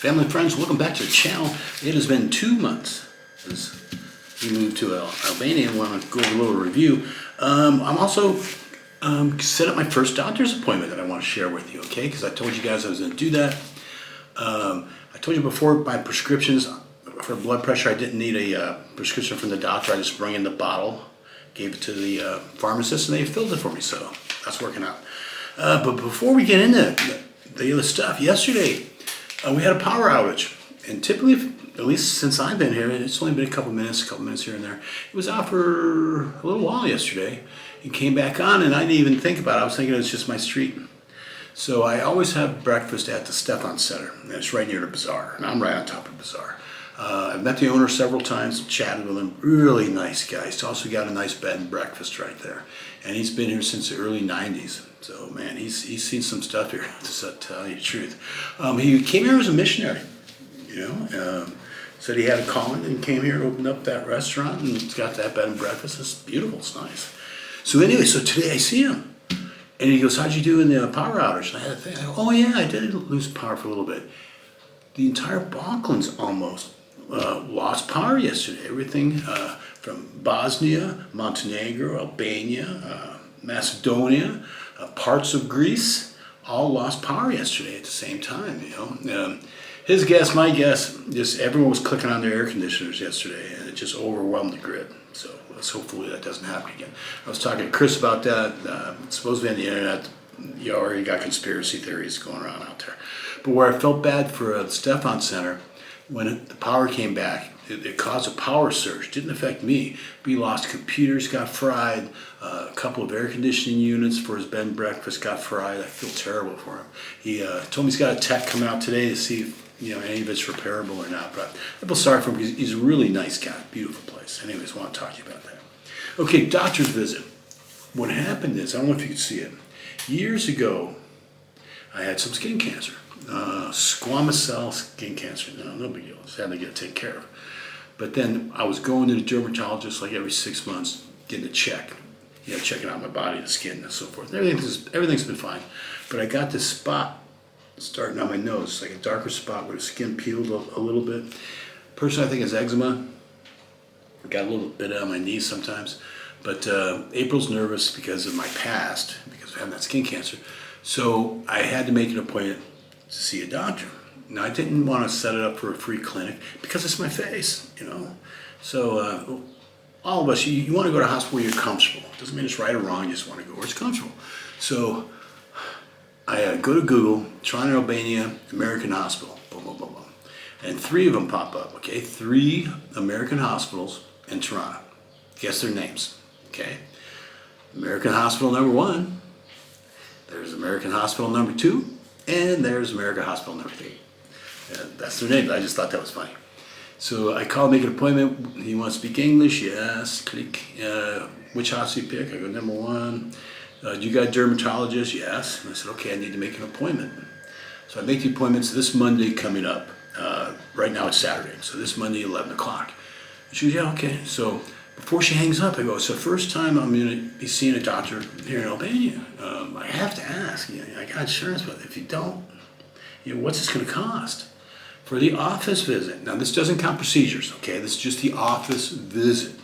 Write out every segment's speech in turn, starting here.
Family and friends, welcome back to the channel. It has been 2 months since we moved to Albania and want to go over a little review. I'm also set up my first doctor's appointment that I want to share with you, okay? Because I told you guys I was going to do that. I told you before, my prescriptions for blood pressure, I didn't need a prescription from the doctor. I just bring in the bottle, gave it to the pharmacist, and they filled it for me, so that's working out. But before we get into the other stuff, yesterday we had a power outage. And typically, at least since I've been here, it's only been a couple minutes here and there. It was out for a little while yesterday. It came back on, and I didn't even think about it. I was thinking it's just my street. So I always have breakfast at the Stefan Center. And it's right near the bazaar, and I'm right on top of the bazaar. I've met the owner several times, chatted with him. Really nice guy. He's also got a nice bed and breakfast right there. And he's been here since the early 90s. So, man, he's seen some stuff here, to tell you the truth. He came here as a missionary. Said he had a calling and came here, opened up that restaurant, and it's got that bed and breakfast. It's beautiful, it's nice. So anyway, so today I see him, and he goes, "How'd you do in the power outage?" And I had to think, "Oh yeah, I did lose power for a little bit." The entire Balkans almost lost power yesterday. Everything from Bosnia, Montenegro, Albania, Macedonia, parts of Greece, all lost power yesterday at the same time, His guess, my guess, just everyone was clicking on their air conditioners yesterday, and it just overwhelmed the grid. So let's hopefully that doesn't happen again. I was talking to Chris about that. Supposedly on the internet, you already got conspiracy theories going around out there. But where I felt bad for the Stefan Center, when the power came back, it caused a power surge. It didn't affect me. We lost computers, got fried. A couple of air conditioning units for his bed and breakfast got fried. I feel terrible for him. He told me he's got a tech coming out today to see if any of it's repairable or not. But I feel sorry for him because he's a really nice guy. Beautiful place. Anyways, I want to talk to you about that. Okay, doctor's visit. What happened is, I don't know if you can see it. Years ago, I had some skin cancer. Squamous cell skin cancer. No big deal. Just had to get it taken care of. But then I was going to the dermatologist like every 6 months, getting a check. Checking out my body, the skin, and so forth. Everything's been fine. But I got this spot starting on my nose, like a darker spot where the skin peeled a little bit. Personally, I think it's eczema. I got a little bit on my knees sometimes. But April's nervous because of my past, because of having that skin cancer. So I had to make an appointment to see a doctor. Now, I didn't want to set it up for a free clinic because it's my face, So all of us, you want to go to a hospital where you're comfortable. Doesn't mean it's right or wrong, you just want to go where it's comfortable. So I go to Google, Toronto, Albania, American Hospital, boom, boom, boom, boom. And 3 of them pop up, okay? 3 American hospitals in Toronto. Guess their names, okay? American Hospital number 1, there's American Hospital number 2, and there's American Hospital number 3. That's their names. I just thought that was funny. So I call, make an appointment. You want to speak English? Yes. Click. Which hospital you pick? I go, number 1. Do you got a dermatologist? Yes. And I said, okay, I need to make an appointment. So I make the appointments this Monday coming up. Right now it's Saturday. So this Monday, 11 o'clock. She goes, yeah, okay. So before she hangs up, I go, it's the first time I'm going to be seeing a doctor here in Albania. I have to ask. I got insurance, but if you don't, what's this going to cost? For the office visit. Now, this doesn't count procedures, okay? This is just the office visit.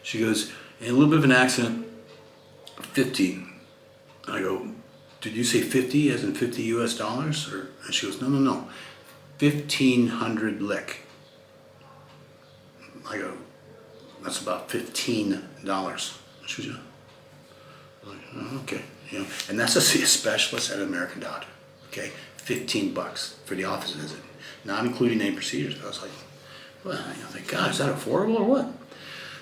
She goes, in a little bit of an accent, 50. I go, did you say 50 as in 50 US dollars? And she goes, no, 1,500 lek. I go, that's about $15. She goes, I'm like, oh, okay. And that's to see a specialist at an American doctor, okay? $15 for the office visit, not including any procedures. I was like, well, thank God, is that affordable or what?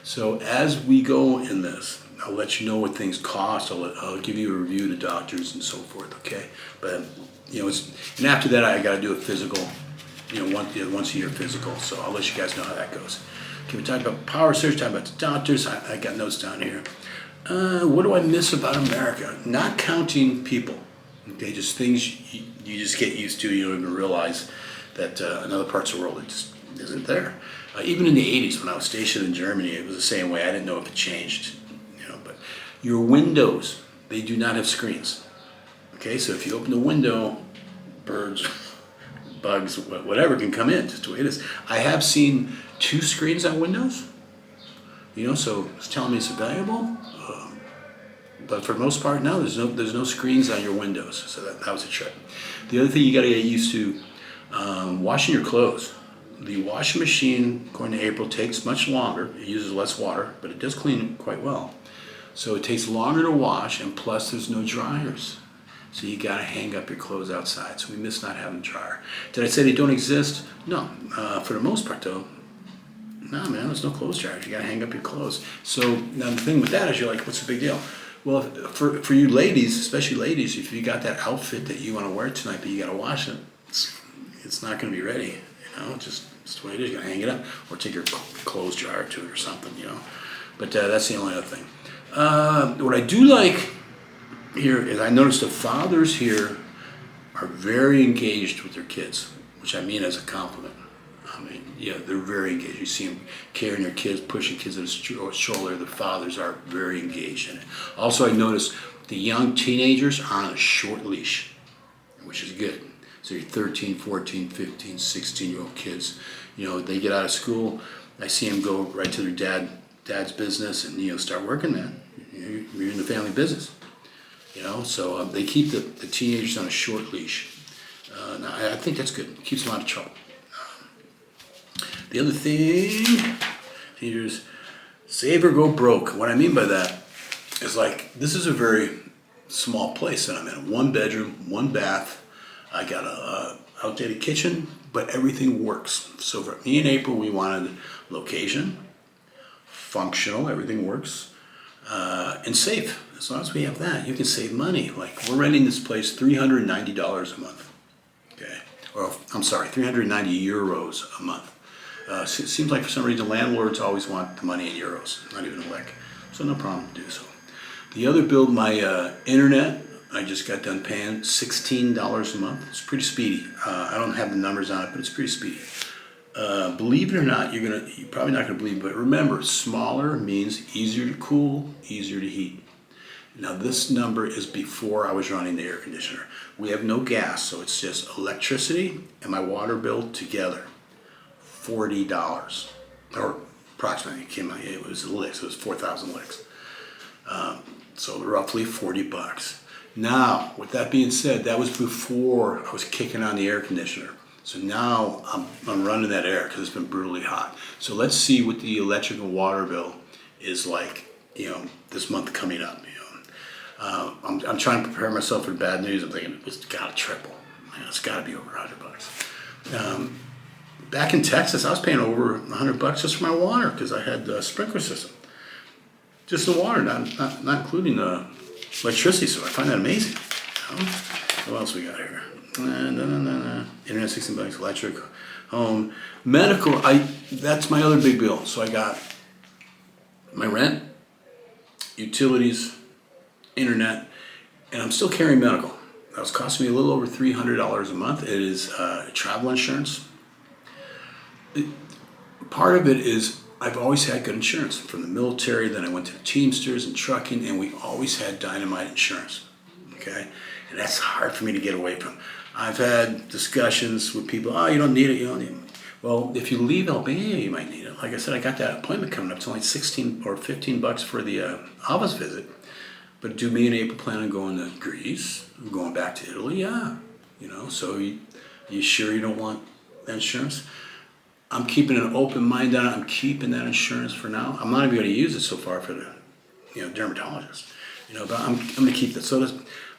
So as we go in this, I'll let you know what things cost. I'll give you a review of the doctors and so forth, okay? But, and after that, I got to do a physical, once a year physical. So I'll let you guys know how that goes. Okay, we talked about power surge, talked about the doctors. I got notes down here. What do I miss about America? Not counting people. Okay, just things you just get used to. You don't even realize that in other parts of the world it just isn't there. Even in the 80s when I was stationed in Germany, it was the same way. I didn't know if it changed. But your windows, they do not have screens. Okay, so if you open the window, birds bugs, whatever can come in, just the way it is. I have seen 2 screens on Windows, so it's telling me it's available. But for the most part, no, there's no screens on your windows, so that was a trick. The other thing you got to get used to, washing your clothes. The washing machine, according to April, takes much longer. It uses less water, but it does clean quite well. So it takes longer to wash, and plus there's no dryers. So you got to hang up your clothes outside. So we miss not having a dryer. Did I say they don't exist? No. For the most part, though, no, man, there's no clothes dryers. You got to hang up your clothes. So now the thing with that is, you're like, what's the big deal? Well, for you ladies, especially ladies, if you got that outfit that you want to wear tonight, but you got to wash it, it's not going to be ready. Just the way it is. You got to hang it up, or take your clothes dryer to it or something. But that's the only other thing. What I do like here is I noticed the fathers here are very engaged with their kids, which I mean as a compliment. Yeah, they're very engaged. You see them carrying their kids, pushing kids in a stroller. The fathers are very engaged in it. Also, I noticed the young teenagers are on a short leash, which is good. So your 13, 14, 15, 16-year-old kids, they get out of school. I see them go right to their dad's business and, start working, man. You're in the family business. So they keep the teenagers on a short leash. Now, I think that's good. It keeps them out of trouble. The other thing, teenagers, save or go broke. What I mean by that is, like, this is a very small place that I'm in. 1 bedroom, 1 bath. I got a outdated kitchen, but everything works. So for me and April, we wanted location, functional, everything works, and safe. As long as we have that, you can save money. Like, we're renting this place $390 a month, okay? Or, I'm sorry, 390 euros a month. It seems like for some reason landlords always want the money in euros, not even a lick. So no problem to do so. The other bill, my internet, I just got done paying $16 a month. It's pretty speedy. I don't have the numbers on it, but it's pretty speedy. Believe it or not, you're probably not gonna believe it, but remember, smaller means easier to cool, easier to heat. Now this number is before I was running the air conditioner. We have no gas, so it's just electricity and my water bill together. $40, or approximately. It was licks. It was 4,000 licks. So roughly $40. Now, with that being said, that was before I was kicking on the air conditioner. So now I'm running that air because it's been brutally hot. So let's see what the electric and water bill is like, this month coming up. I'm trying to prepare myself for bad news. I'm thinking it's got to triple. Man, it's got to be over $100. Back in Texas, I was paying over $100 just for my water because I had the sprinkler system. Just the water, not including the electricity. So I find that amazing. What else we got here? Internet $16, electric, home, medical. That's my other big bill. So I got my rent, utilities, internet, and I'm still carrying medical. That was costing me a little over $300 a month. It is travel insurance. Part of it is I've always had good insurance from the military. Then I went to the Teamsters and trucking, and we always had dynamite insurance. Okay, and that's hard for me to get away from. I've had discussions with people. Oh, you don't need it. You don't need it. Well, if you leave Albania, you might need it. Like I said, I got that appointment coming up. It's only $16 or $15 for the office visit. But do me and April plan on going to Greece, going back to Italy? Yeah, So you sure you don't want that insurance? I'm keeping an open mind on it. I'm keeping that insurance for now. I'm not even going to use it so far for the, dermatologist. But I'm going to keep that. So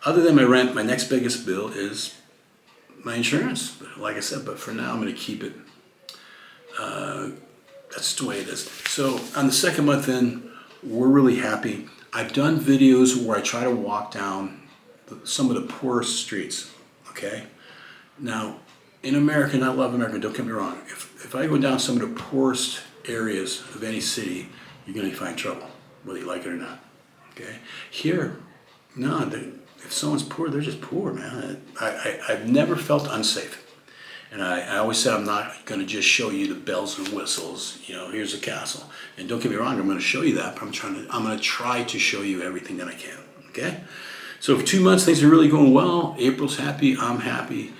other than my rent, my next biggest bill is my insurance. But like I said, but for now I'm going to keep it. That's the way it is. So on the second month in, we're really happy. I've done videos where I try to walk down some of the poorest streets. Okay, now. In America, and I love America, don't get me wrong. If I go down some of the poorest areas of any city, you're going to find trouble, whether you like it or not. Okay? Here, no, if someone's poor, they're just poor, man. I've never felt unsafe. And I always said I'm not going to just show you the bells and whistles, here's a castle. And don't get me wrong, I'm going to show you that, but I'm going to try to show you everything that I can. Okay? So for 2 months, things are really going well. April's happy, I'm happy.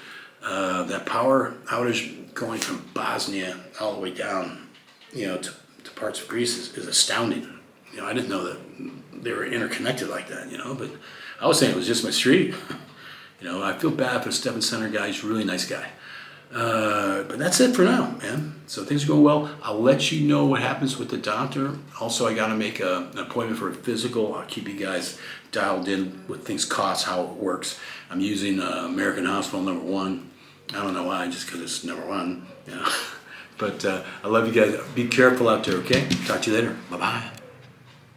That power outage going from Bosnia all the way down, to parts of Greece is astounding. I didn't know that they were interconnected like that, but I was saying it was just my street. I feel bad for the Steppen Center guy. He's a really nice guy. But that's it for now, man. So things are going well. I'll let you know what happens with the doctor. Also, I got to make an appointment for a physical. I'll keep you guys dialed in what things cost, how it works. I'm using American Hospital #1. I don't know why, just because it's #1. But I love you guys. Be careful out there, okay? Talk to you later. Bye-bye.